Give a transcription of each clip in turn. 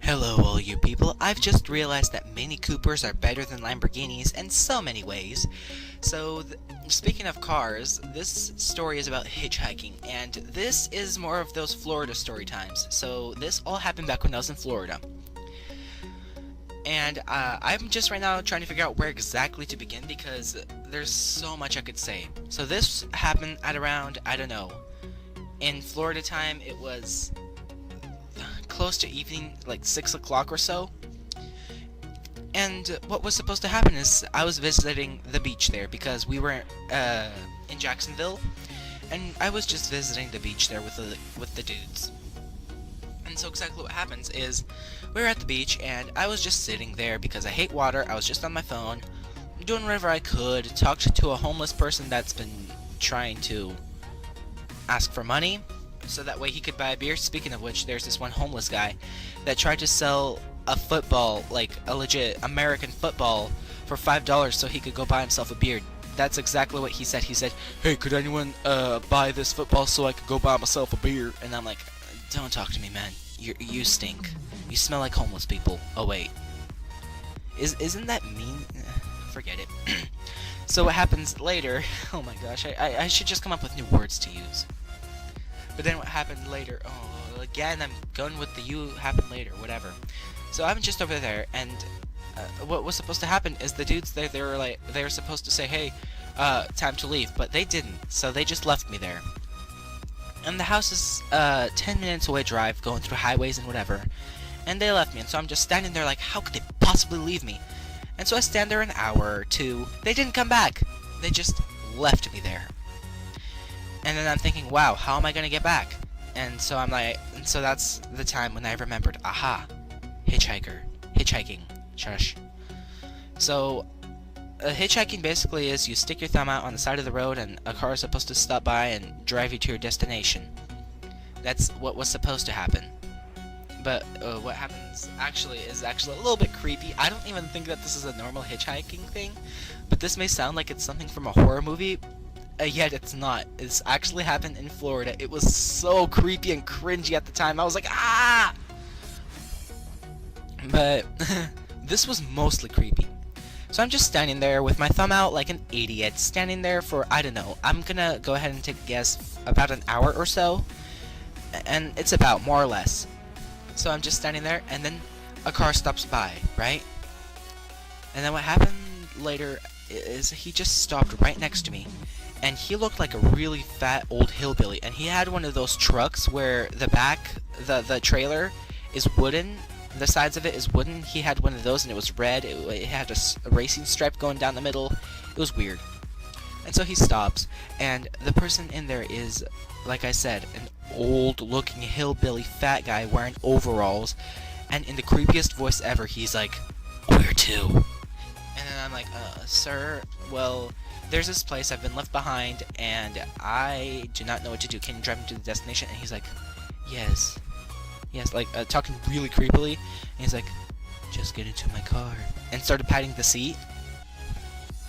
Hello all you people, I've just realized that Mini Coopers are better than Lamborghinis in so many ways. So, speaking of cars, this story is about hitchhiking, and this is more of those Florida story times. So this all happened back when I was in Florida. And I'm just right now trying to figure out where exactly to begin because there's so much I could say. So this happened at around, I don't know, in Florida time it was close to evening, like 6 o'clock or so. And what was supposed to happen is I was visiting the beach there because we were in Jacksonville, and I was just visiting the beach there with the dudes. And so exactly what happens is we were at the beach and I was just sitting there because I hate water. I was just on my phone doing whatever I could, talked to a homeless person that's been trying to ask for money so that way he could buy a beer. Speaking of which, there's this one homeless guy that tried to sell a football, like a legit American football, for $5 so he could go buy himself a beer. That's exactly what he said. He said, "Hey, could anyone buy this football so I could go buy myself a beer?" And I'm like, "Don't talk to me, man. You stink. You smell like homeless people." Oh wait, isn't that mean? Forget it. So what happens later? Oh my gosh, I should just come up with new words to use. But then what happened later? Oh, again, I'm going with the "you happened later," whatever. So I'm just over there, and what was supposed to happen is the dudes there, they were supposed to say, "Hey, time to leave," but they didn't. So they just left me there. And the house is 10 minutes away drive, going through highways and whatever. And they left me, and so I'm just standing there like, how could they possibly leave me? And so I stand there an hour or two. They didn't come back. They just left me there. And then I'm thinking, wow, how am I gonna get back? And so I'm like, and so that's the time when I remembered, aha, hitchhiking, shush. So, hitchhiking basically is you stick your thumb out on the side of the road and a car is supposed to stop by and drive you to your destination. That's what was supposed to happen. But what happens is actually a little bit creepy. I don't even think that this is a normal hitchhiking thing, but this may sound like it's something from a horror movie. Yet it's not. It's actually happened in Florida. It was so creepy and cringy at the time. I was like, ah! But this was mostly creepy. So I'm just standing there with my thumb out like an idiot, standing there for, I don't know, I'm gonna go ahead and take a guess, about an hour or so. And it's about, more or less. So I'm just standing there, and then a car stops by, right? And then what happened later is he just stopped right next to me. And he looked like a really fat old hillbilly, and he had one of those trucks where the back, the trailer is wooden, the sides of it is wooden. He had one of those, and it was red. It had a racing stripe going down the middle. It was weird. And so he stops, and the person in there is, like I said, an old looking hillbilly fat guy wearing overalls, and in the creepiest voice ever, he's like, "Where to?" And then I'm like, sir, well, there's this place I've been left behind, and I do not know what to do. Can you drive me to the destination? And he's like, yes, like, talking really creepily, and he's like, just get into my car, and started patting the seat.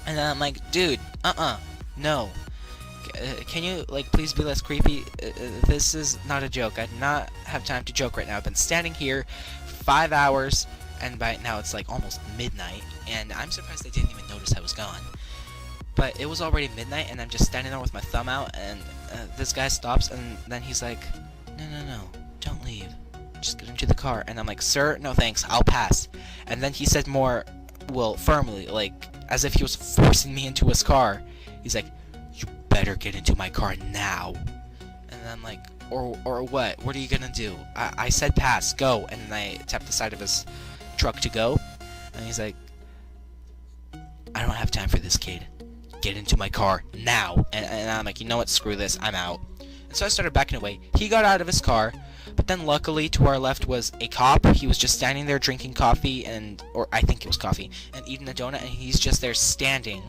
And then I'm like, dude, no. Can you, like, please be less creepy? This is not a joke. I do not have time to joke right now. I've been standing here for 5 hours, and by now it's like almost midnight, and I'm surprised they didn't even notice I was gone. But it was already midnight, and I'm just standing there with my thumb out, and this guy stops, and then he's like, no, don't leave. Just get into the car. And I'm like, sir, no thanks, I'll pass. And then he said more, well, firmly, like, as if he was forcing me into his car. He's like, you better get into my car now. And then I'm like, or what? What are you gonna do? I said pass, go. And then I tapped the side of his truck to go. And he's like, I don't have time for this, kid. Get into my car now. And I'm like, you know what, screw this, I'm out. And so I started backing away. He got out of his car, but then luckily to our left was a cop. He was just standing there drinking coffee, or I think it was coffee, and eating a donut, and he's just there standing.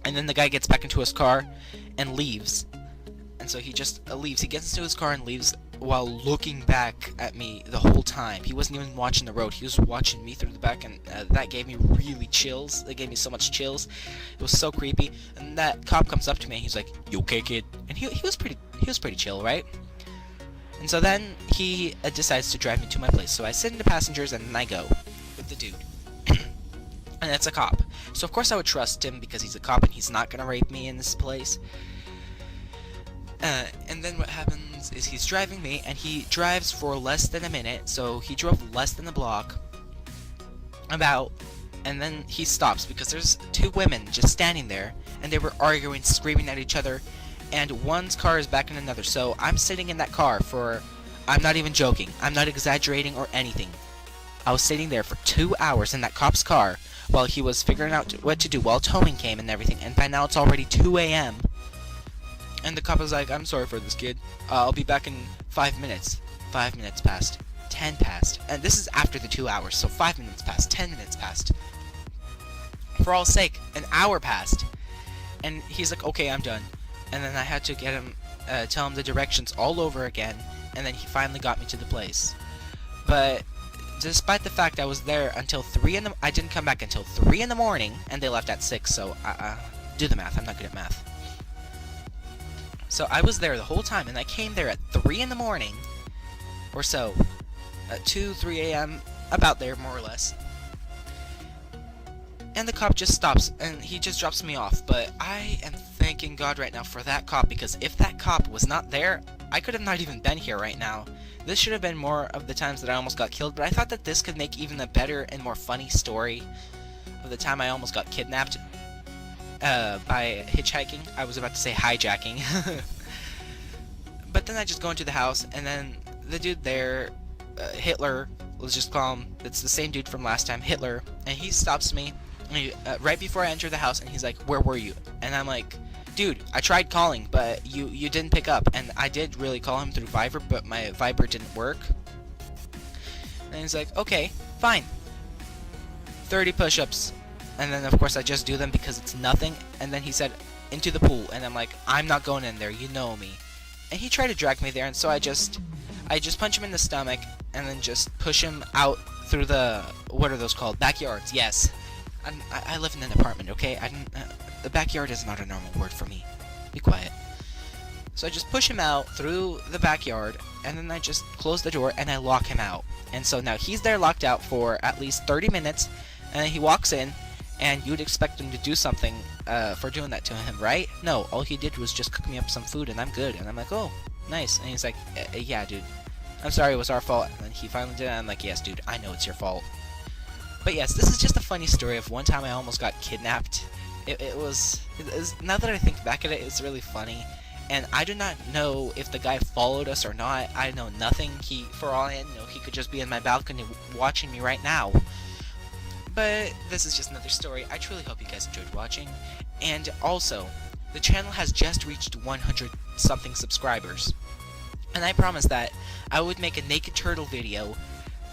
And then the guy gets back into his car and leaves. And so he just leaves. He gets into his car and leaves while looking back at me the whole time. He wasn't even watching the road. He was watching me through the back, and that gave me really chills. That gave me so much chills. It was so creepy. And that cop comes up to me, and he's like, "You okay, kid?" And he was pretty chill, right? And so then he decides to drive me to my place. So I sit in the passengers and then I go with the dude. And it's a cop. So of course I would trust him because he's a cop and he's not gonna rape me in this place. And then what happens is he's driving me, and he drives for less than a minute, so he drove less than a block, and then he stops because there's two women just standing there, and they were arguing, screaming at each other, and one's car is backing another, so I'm sitting in that car for, I'm not even joking, I'm not exaggerating or anything. I was sitting there for 2 hours in that cop's car while he was figuring out what to do while towing came and everything, and by now it's already 2 a.m. And the cop was like, I'm sorry for this, kid. I'll be back in 5 minutes. 5 minutes passed. 10 passed. And this is after the 2 hours, so 5 minutes passed. 10 minutes passed. For all sake, an hour passed. And he's like, okay, I'm done. And then I had to get him, tell him the directions all over again. And then he finally got me to the place. But despite the fact I was there until 3 in the... I didn't come back until 3 in the morning. And they left at 6, so do the math. I'm not good at math. So I was there the whole time, and I came there at 3 in the morning, or so, at 2, 3 a.m., about there, more or less. And the cop just stops, and he just drops me off, but I am thanking God right now for that cop, because if that cop was not there, I could have not even been here right now. This should have been more of the times that I almost got killed, but I thought that this could make even a better and more funny story of the time I almost got kidnapped. By hitchhiking. I was about to say hijacking. But then I just go into the house, and then the dude there, Hitler, let's just call him, it's the same dude from last time, Hitler, and he stops me right before I enter the house, and he's like, where were you? And I'm like, dude, I tried calling, but you didn't pick up. And I did really call him through Viber, but my Viber didn't work. And he's like, okay, fine. 30 push-ups. And then, of course, I just do them because it's nothing. And then he said, into the pool. And I'm like, I'm not going in there. You know me. And he tried to drag me there. And so I just punch him in the stomach. And then just push him out through the, what are those called? Backyards. Yes. I live in an apartment, okay? The backyard is not a normal word for me. Be quiet. So I just push him out through the backyard. And then I just close the door and I lock him out. And so now he's there locked out for at least 30 minutes. And then he walks in. And you'd expect him to do something for doing that to him, right? No, all he did was just cook me up some food and I'm good. And I'm like, oh, nice. And he's like, yeah, dude. I'm sorry, it was our fault. And then he finally did it, and I'm like, yes, dude, I know it's your fault. But yes, this is just a funny story of one time I almost got kidnapped. It was, now that I think back at it, it's really funny. And I do not know if the guy followed us or not. I know nothing. For all I know, he could just be in my balcony watching me right now. But this is just another story. I truly hope you guys enjoyed watching. And also, the channel has just reached 100 something subscribers. And I promised that I would make a naked turtle video,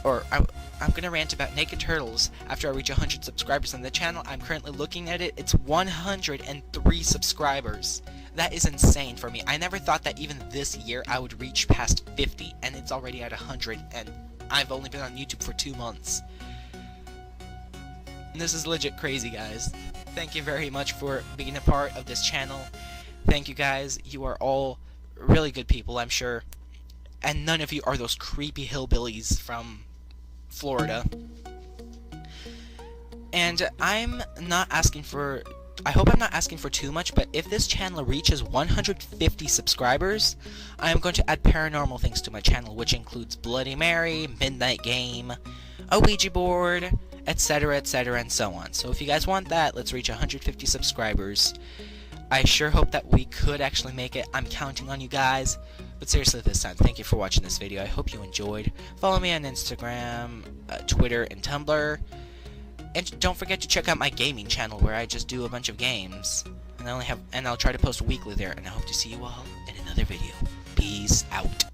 or I'm gonna rant about naked turtles after I reach 100 subscribers. On the channel, I'm currently looking at it, it's 103 subscribers. That is insane for me. I never thought that even this year I would reach past 50, and it's already at 100, and I've only been on YouTube for 2 months. This is legit crazy, guys. Thank you very much for being a part of this channel. Thank you, guys. You are all really good people, I'm sure. And none of you are those creepy hillbillies from Florida. And I'm not asking for... I hope I'm not asking for too much, but if this channel reaches 150 subscribers, I am going to add paranormal things to my channel, which includes Bloody Mary, Midnight Game, a Ouija board, etc, etc, and so on. So if you guys want that, let's reach 150 subscribers. I sure hope that we could actually make it. I'm counting on you guys. But seriously this time, thank you for watching this video. I hope you enjoyed. Follow me on Instagram, Twitter, and Tumblr. And don't forget to check out my gaming channel where I just do a bunch of games. And I'll try to post weekly there. And I hope to see you all in another video. Peace out.